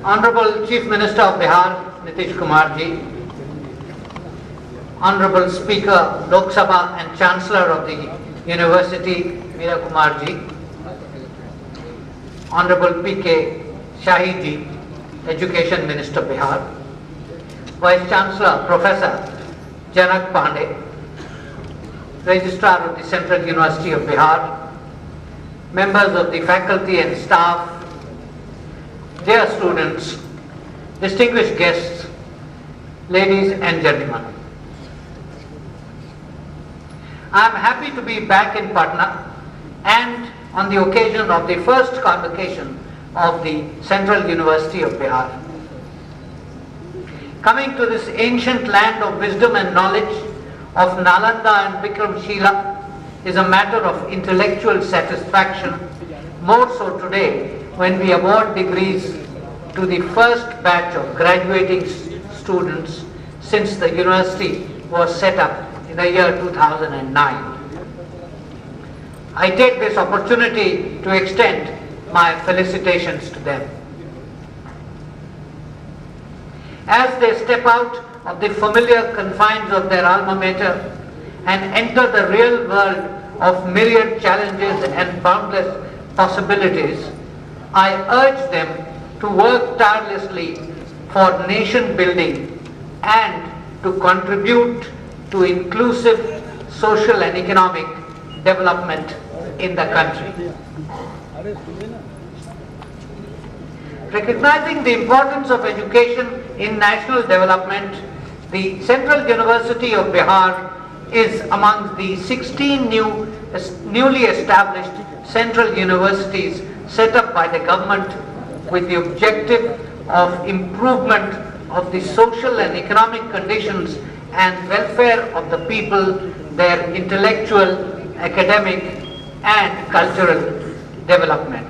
Honorable Chief Minister of Bihar, Nitish Kumar ji, Honorable Speaker, Lok Sabha and Chancellor of the University, Meera Kumar ji, Honorable P.K. Shahi ji, Education Minister Bihar, Vice-Chancellor Professor Janak Pandey, Registrar of the Central University of Bihar, members of the faculty and staff, dear students, distinguished guests, ladies and gentlemen. I am happy to be back in Patna and on the occasion of the first convocation of the Central University of Bihar. Coming to this ancient land of wisdom and knowledge of Nalanda and Vikramshila is a matter of intellectual satisfaction, more so today when we award degrees to the first batch of graduating students since the university was set up in the year 2009. I take this opportunity to extend my felicitations to them. As they step out of the familiar confines of their alma mater and enter the real world of myriad challenges and boundless possibilities, I urge them to work tirelessly for nation building and to contribute to inclusive social and economic development in the country. Recognizing the importance of education in national development, the Central University of Bihar is among the 16 newly established central universities set up by the government with the objective of improvement of the social and economic conditions and welfare of the people, their intellectual, academic and cultural development.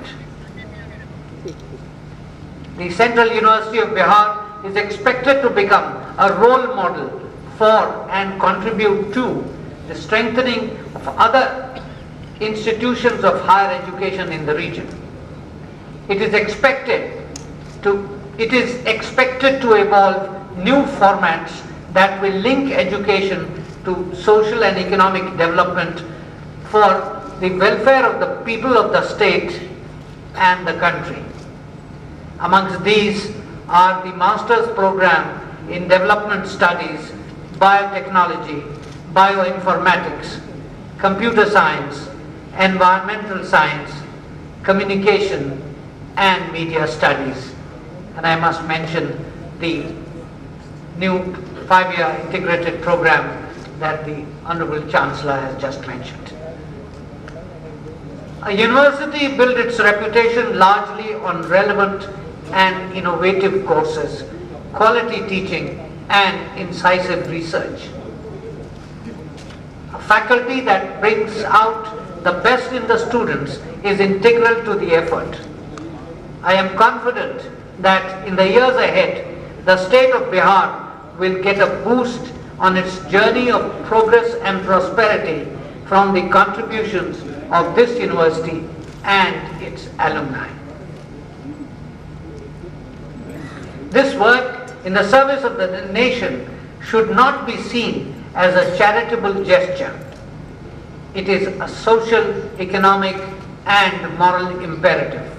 The Central University of Bihar is expected to become a role model for and contribute to the strengthening of other institutions of higher education in the region. It is expected to evolve new formats that will link education to social and economic development for the welfare of the people of the state and the country. Amongst these are the Master's Program in Development Studies, Biotechnology, Bioinformatics, Computer Science, Environmental Science, Communication and Media Studies. And I must mention the new 5-year integrated program that the Honorable Chancellor has just mentioned. A university built its reputation largely on relevant and innovative courses, quality teaching and incisive research. A faculty that brings out the best in the students is integral to the effort. I am confident that in the years ahead, the state of Bihar will get a boost on its journey of progress and prosperity from the contributions of this university and its alumni. This work in the service of the nation should not be seen as a charitable gesture. It is a social, economic and moral imperative.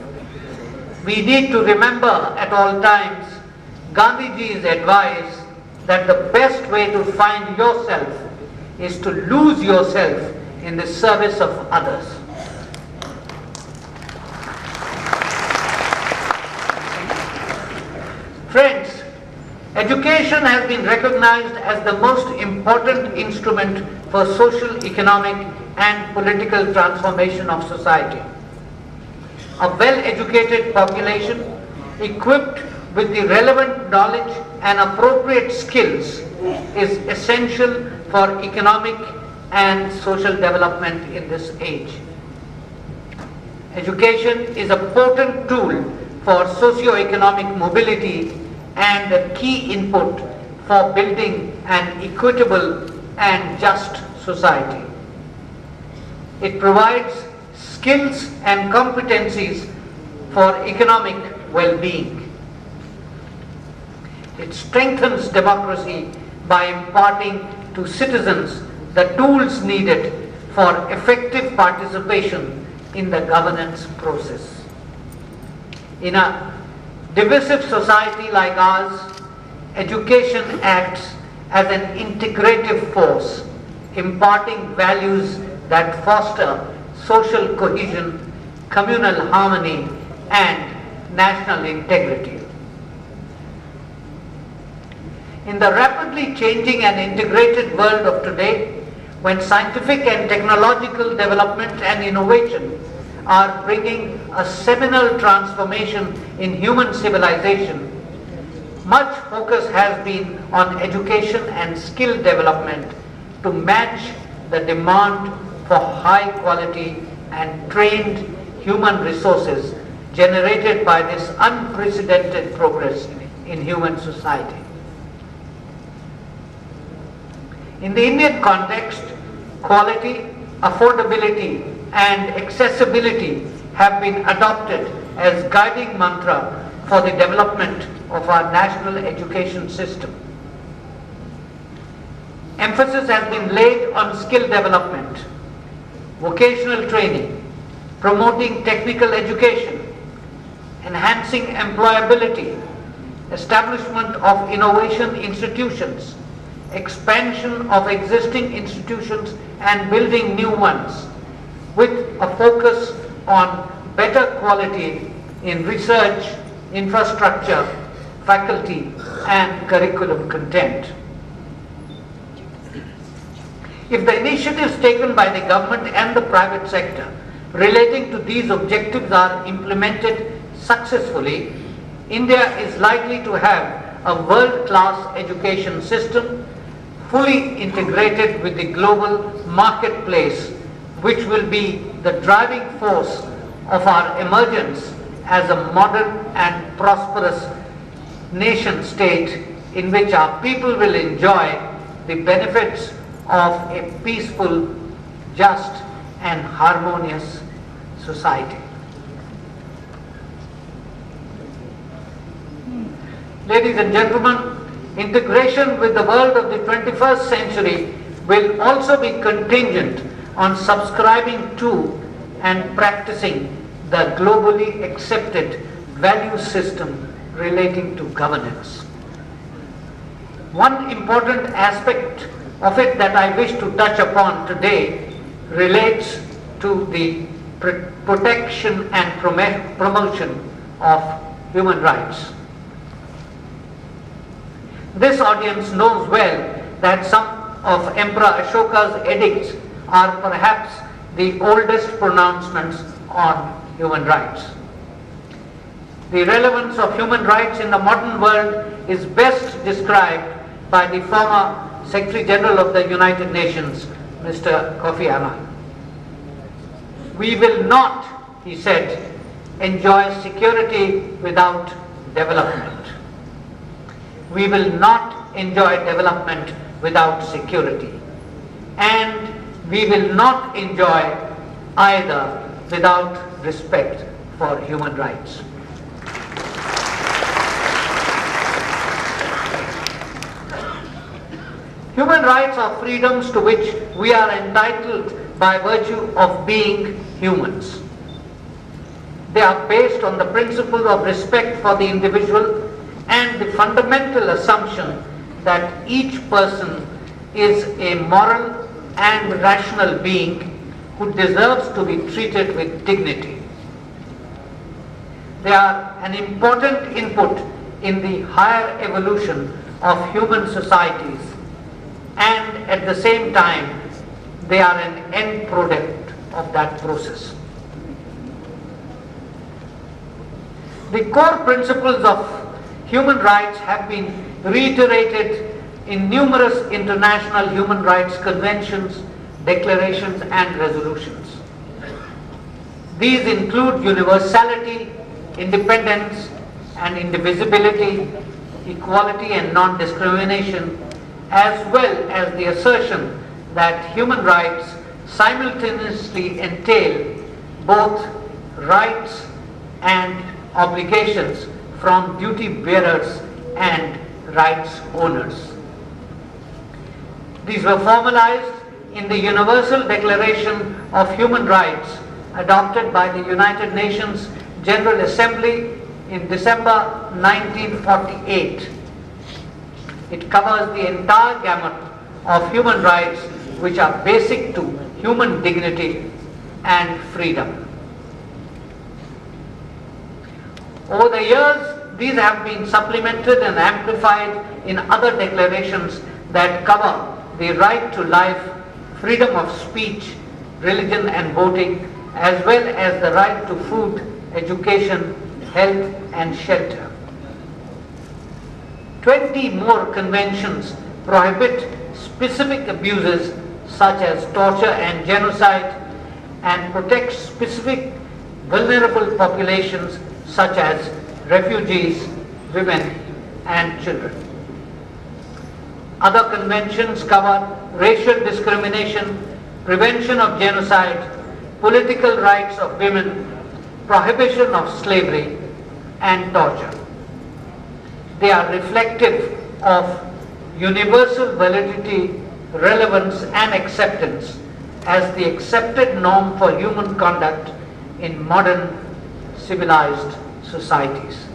We need to remember at all times Gandhiji's advice that the best way to find yourself is to lose yourself in the service of others. Friends, education has been recognized as the most important instrument for social, economic and political transformation of society. A well-educated population equipped with the relevant knowledge and appropriate skills is essential for economic and social development in this age. Education is a potent tool for socio-economic mobility and a key input for building an equitable and just society. It provides skills and competencies for economic well-being. It strengthens democracy by imparting to citizens the tools needed for effective participation in the governance process. In a divisive society like ours, education acts as an integrative force, imparting values that foster social cohesion, communal harmony, and national integrity. In the rapidly changing and integrated world of today, when scientific and technological development and innovation are bringing a seminal transformation in human civilization, much focus has been on education and skill development to match the demand for high quality and trained human resources generated by this unprecedented progress in human society. In the Indian context, quality, affordability, and accessibility have been adopted as guiding mantra for the development of our national education system. Emphasis has been laid on skill development, vocational training, promoting technical education, enhancing employability, establishment of innovation institutions, expansion of existing institutions and building new ones, with a focus on better quality in research, infrastructure, faculty, and curriculum content. If the initiatives taken by the government and the private sector relating to these objectives are implemented successfully, India is likely to have a world-class education system fully integrated with the global marketplace, which will be the driving force of our emergence as a modern and prosperous nation state in which our people will enjoy the benefits of a peaceful, just, and harmonious society. Ladies and gentlemen, integration with the world of the 21st century will also be contingent on subscribing to and practicing the globally accepted value system relating to governance. One important aspect of it that I wish to touch upon today relates to the protection and promotion of human rights. This audience knows well that some of Emperor Ashoka's edicts are perhaps the oldest pronouncements on human rights. The relevance of human rights in the modern world is best described by the former Secretary General of the United Nations, Mr. Kofi Annan. We will not, he said, enjoy security without development. We will not enjoy development without security. And we will not enjoy either without respect for human rights. Human rights are freedoms to which we are entitled by virtue of being humans. They are based on the principle of respect for the individual and the fundamental assumption that each person is a moral and rational being who deserves to be treated with dignity. They are an important input in the higher evolution of human societies, and at the same time they are an end product of that process. The core principles of human rights have been reiterated in numerous international human rights conventions, declarations, and resolutions. These include universality, independence and indivisibility, equality and non-discrimination, as well as the assertion that human rights simultaneously entail both rights and obligations from duty bearers and rights owners. These were formalized in the Universal Declaration of Human Rights adopted by the United Nations General Assembly in December 1948. It covers the entire gamut of human rights which are basic to human dignity and freedom. Over the years, these have been supplemented and amplified in other declarations that cover the right to life, freedom of speech, religion and voting, as well as the right to food, education, health and shelter. 20 more conventions prohibit specific abuses such as torture and genocide and protect specific vulnerable populations such as refugees, women and children. Other conventions cover racial discrimination, prevention of genocide, political rights of women, prohibition of slavery and torture. They are reflective of universal validity, relevance and acceptance as the accepted norm for human conduct in modern civilized societies.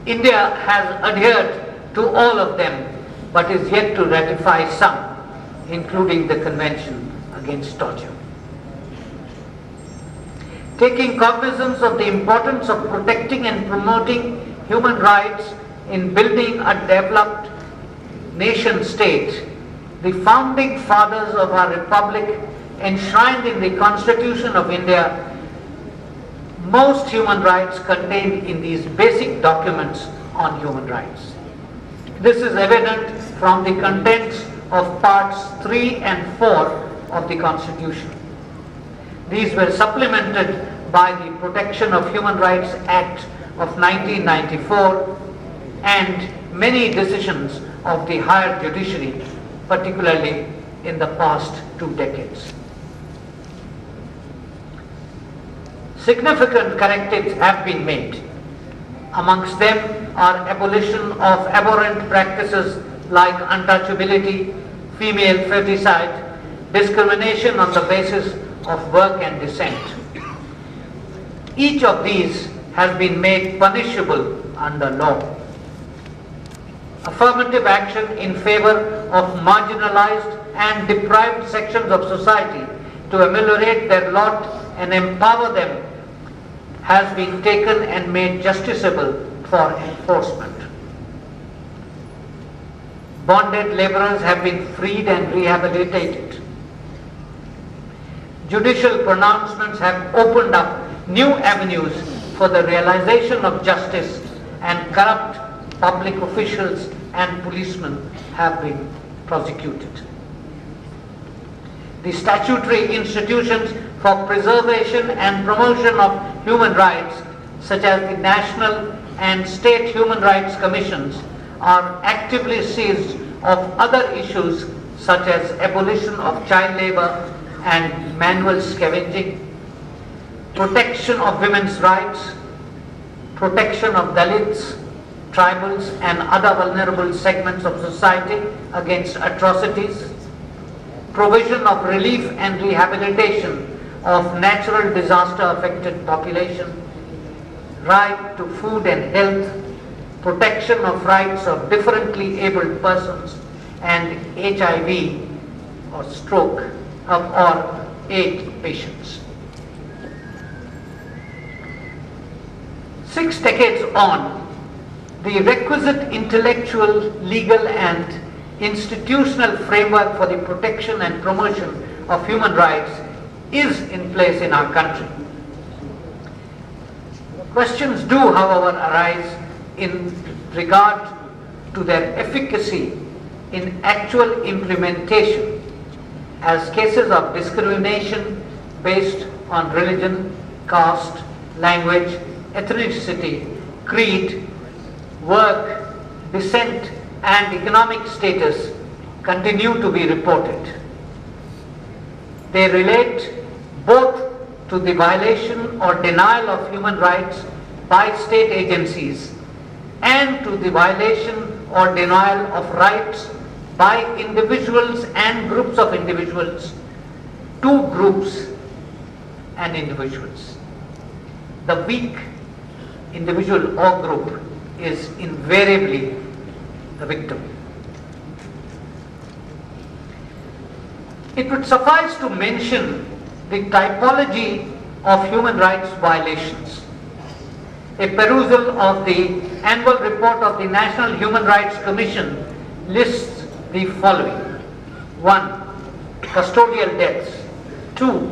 India has adhered to all of them but is yet to ratify some, including the Convention Against Torture. Taking cognizance of the importance of protecting and promoting human rights in building a developed nation state, the founding fathers of our republic enshrined in the Constitution of India most human rights contained in these basic documents on human rights. This is evident from the contents of parts 3 and 4 of the Constitution. These were supplemented by the Protection of Human Rights Act of 1994 and many decisions of the higher judiciary, particularly in the past 2 decades. Significant correctives have been made. Amongst them are abolition of abhorrent practices like untouchability, female feticide, discrimination on the basis of work and descent. Each of these has been made punishable under law. Affirmative action in favor of marginalized and deprived sections of society to ameliorate their lot and empower them has been taken and made justiciable for enforcement. Bonded laborers have been freed and rehabilitated. Judicial pronouncements have opened up new avenues for the realization of justice, and corrupt public officials and policemen have been prosecuted. The statutory institutions for preservation and promotion of human rights, such as the National and State Human Rights Commissions, are actively seized of other issues such as abolition of child labor and manual scavenging, protection of women's rights, protection of Dalits, tribals and other vulnerable segments of society against atrocities, provision of relief and rehabilitation of natural disaster affected population, right to food and health, protection of rights of differently abled persons and HIV or stroke or AIDS patients. 6 decades on, the requisite intellectual, legal and institutional framework for the protection and promotion of human rights is in place in our country. Questions do, however, arise in regard to their efficacy in actual implementation, as cases of discrimination based on religion, caste, language, ethnicity, creed, work, descent and economic status continue to be reported. They relate both to the violation or denial of human rights by state agencies and to the violation or denial of rights by individuals and groups of individuals, to groups and individuals. The weak individual or group is invariably the victim. It would suffice to mention the typology of human rights violations. A perusal of the annual report of the National Human Rights Commission lists the following. 1. Custodial deaths. 2.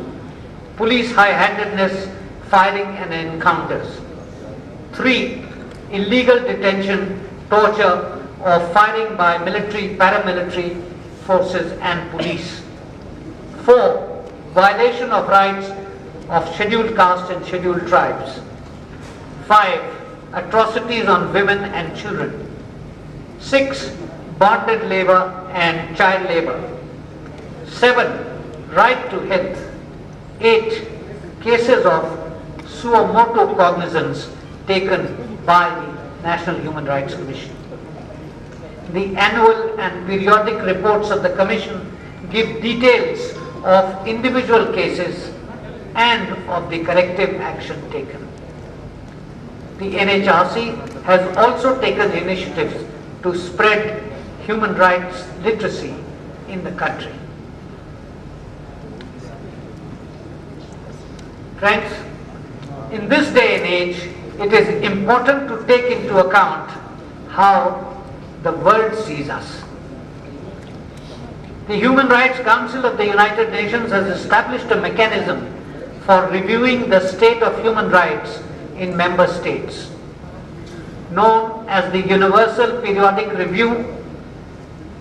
Police high-handedness, firing and encounters. 3. Illegal detention, torture or firing by military, paramilitary forces and police. 4. Violation of rights of scheduled caste and scheduled tribes. 5. Atrocities on women and children. 6. Bonded labor and child labor. 7. Right to health. 8. Cases of suo motu cognizance taken by the National Human Rights Commission. The annual and periodic reports of the Commission give details of individual cases and of the corrective action taken. The NHRC has also taken initiatives to spread human rights literacy in the country. Friends, in this day and age, it is important to take into account how the world sees us. The Human Rights Council of the United Nations has established a mechanism for reviewing the state of human rights in member states. Known as the Universal Periodic Review,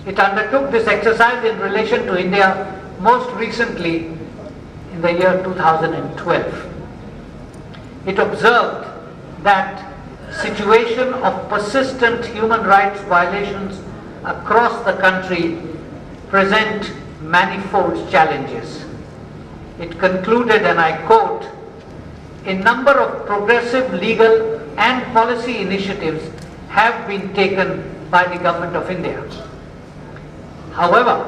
it undertook this exercise in relation to India most recently in the year 2012. It observed that situation of persistent human rights violations across the country present manifold challenges. It concluded, and I quote, "A number of progressive legal and policy initiatives have been taken by the Government of India. However,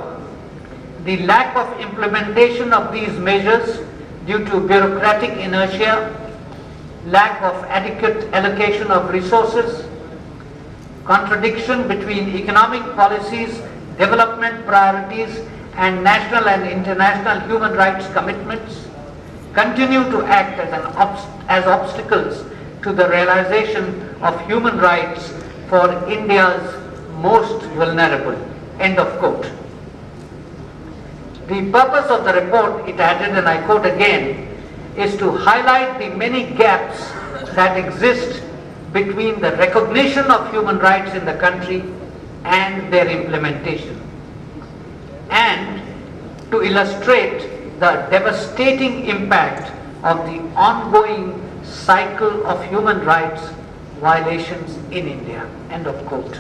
the lack of implementation of these measures due to bureaucratic inertia, lack of adequate allocation of resources, contradiction between economic policies, development priorities, and national and international human rights commitments continue to act as obstacles to the realization of human rights for India's most vulnerable." End of quote. The purpose of the report, it added, and I quote again, is to highlight the many gaps that exist between the recognition of human rights in the country and their implementation, and to illustrate the devastating impact of the ongoing cycle of human rights violations in India. End of quote.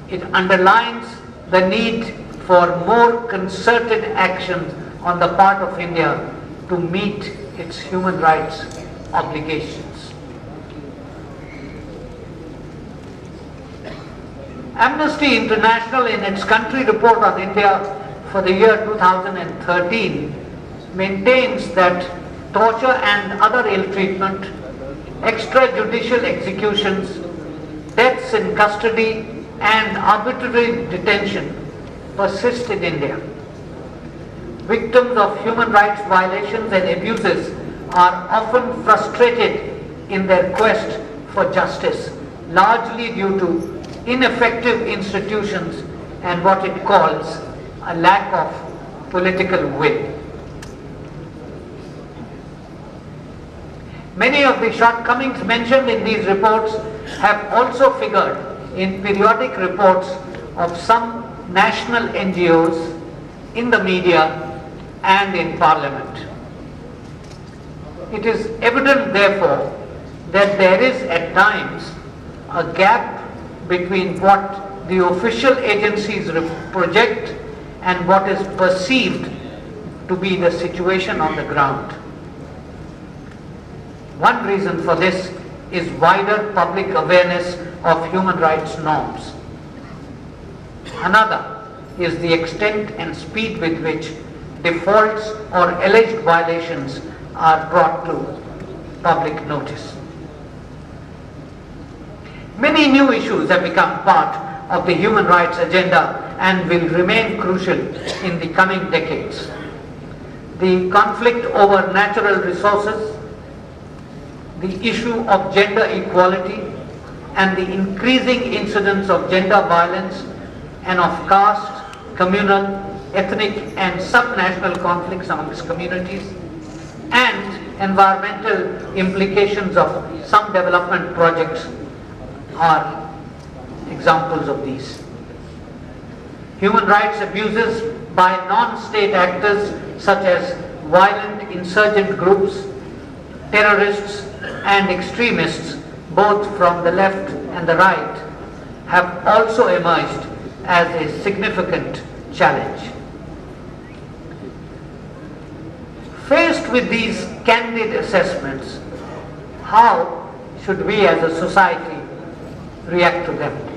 It underlines the need for more concerted action on the part of India to meet its human rights obligations. Amnesty International, in its country report on India for the year 2013, maintains that torture and other ill treatment, extrajudicial executions, deaths in custody, and arbitrary detention persist in India. Victims of human rights violations and abuses are often frustrated in their quest for justice, largely due to ineffective institutions and what it calls a lack of political will. Many of the shortcomings mentioned in these reports have also figured in periodic reports of some national NGOs, in the media, and in Parliament. It is evident, therefore, that there is at times a gap between what the official agencies project and what is perceived to be the situation on the ground. One reason for this is wider public awareness of human rights norms. Another is the extent and speed with which defaults or alleged violations are brought to public notice. Many new issues have become part of the human rights agenda and will remain crucial in the coming decades. The conflict over natural resources, the issue of gender equality, and the increasing incidence of gender violence and of caste, communal, ethnic and subnational conflicts amongst communities, and environmental implications of some development projects are examples of these. Human rights abuses by non-state actors such as violent insurgent groups, terrorists and extremists, both from the left and the right, have also emerged as a significant challenge. Faced with these candid assessments, how should we as a society react to them?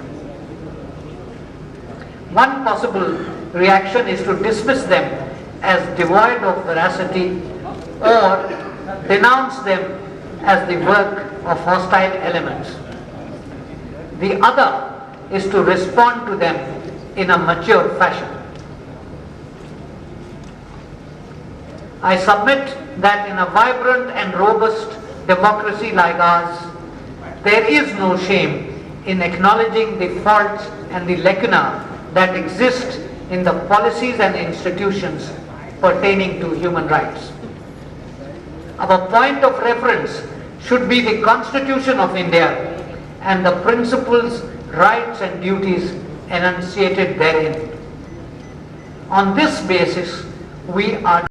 One possible reaction is to dismiss them as devoid of veracity or denounce them as the work of hostile elements. The other is to respond to them in a mature fashion. I submit that in a vibrant and robust democracy like ours, there is no shame in acknowledging the faults and the lacuna that exist in the policies and institutions pertaining to human rights. Our point of reference should be the Constitution of India and the principles, rights and duties enunciated therein. On this basis, we are